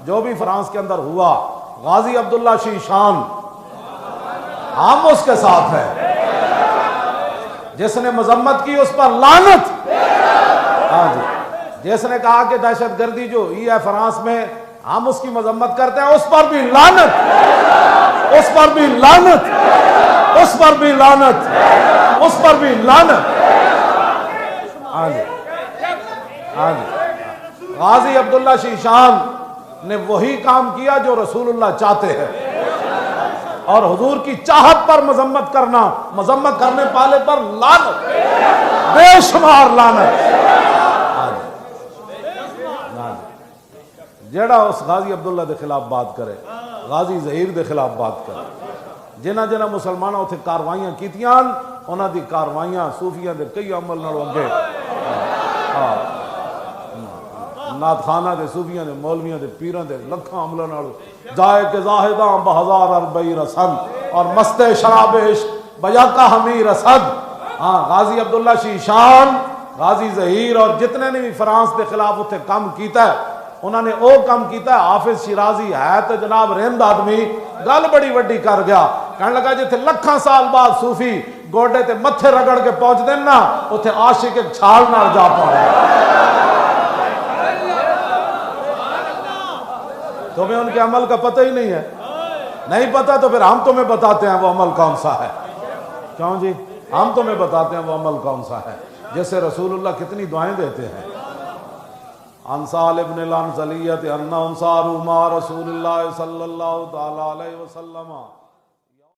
جو بھی فرانس کے اندر ہوا، غازی عبداللہ شیشان ہم اس کے ساتھ ہے، جس نے مذمت کی اس پر لعنت۔ ہاں جی، جس نے کہا کہ دہشت گردی جو ہوئی ہے فرانس میں ہم اس کی مذمت کرتے ہیں، اس پر بھی لعنت، اس پر بھی لعنت، اس پر بھی لعنت، اس پر بھی لعنت۔ ہاں جی، ہاں جی، غازی عبداللہ شیشان نے وہی کام کیا جو رسول اللہ چاہتے ہیں، اور حضور کی چاہت پر مذمت کرنا، مذمت کرنے والے پر لعنت، بے شمار لعنت۔ جیڑا اس غازی عبداللہ دے خلاف بات کرے، غازی ظہیر دے خلاف بات کرے، جنہ جنہ مسلمانوں اتنے کاروائیاں کیتیاں انہاں دی کاروائیاں صوفیاں دے کئی عمل نالوں اگے، نعت خانہ دے صوفیاں دے مولویاں دے پیران دے لکھاں عملوں نالوں جائے کہ زاہداں بہزار اربعی رسد اور مست شراب عشق بیاکا ہمیں رسد۔ ہاں، غازی عبداللہ شیشان، غازی ظہیر اور جتنے نے بھی فرانس دے خلاف اتنے کام کیتا ہے انہوں نے او کام کیتا ہے۔ حافظ شیرازی ہے تو جناب رند آدمی، گل بڑی وڈی کر گیا، کہنے لگا جتھے لکھاں سال بعد صوفی گوڈے تے متھے رگڑ کے پہنچ دینا اتھے عاشق ایک چھال نال جا پاؤں۔ تمہیں ان کے عمل کا پتہ ہی نہیں ہے، نہیں پتہ تو پھر ہم تمہیں بتاتے ہیں وہ عمل کون سا ہے۔ کیوں جی؟ ہم تمہیں بتاتے ہیں وہ عمل کون سا ہے، جیسے رسول اللہ کتنی دعائیں دیتے ہیں۔ انصال ابن الانصالیت انہم صاروا مع رسول اللہ صلی اللہ تعالی علیہ وسلم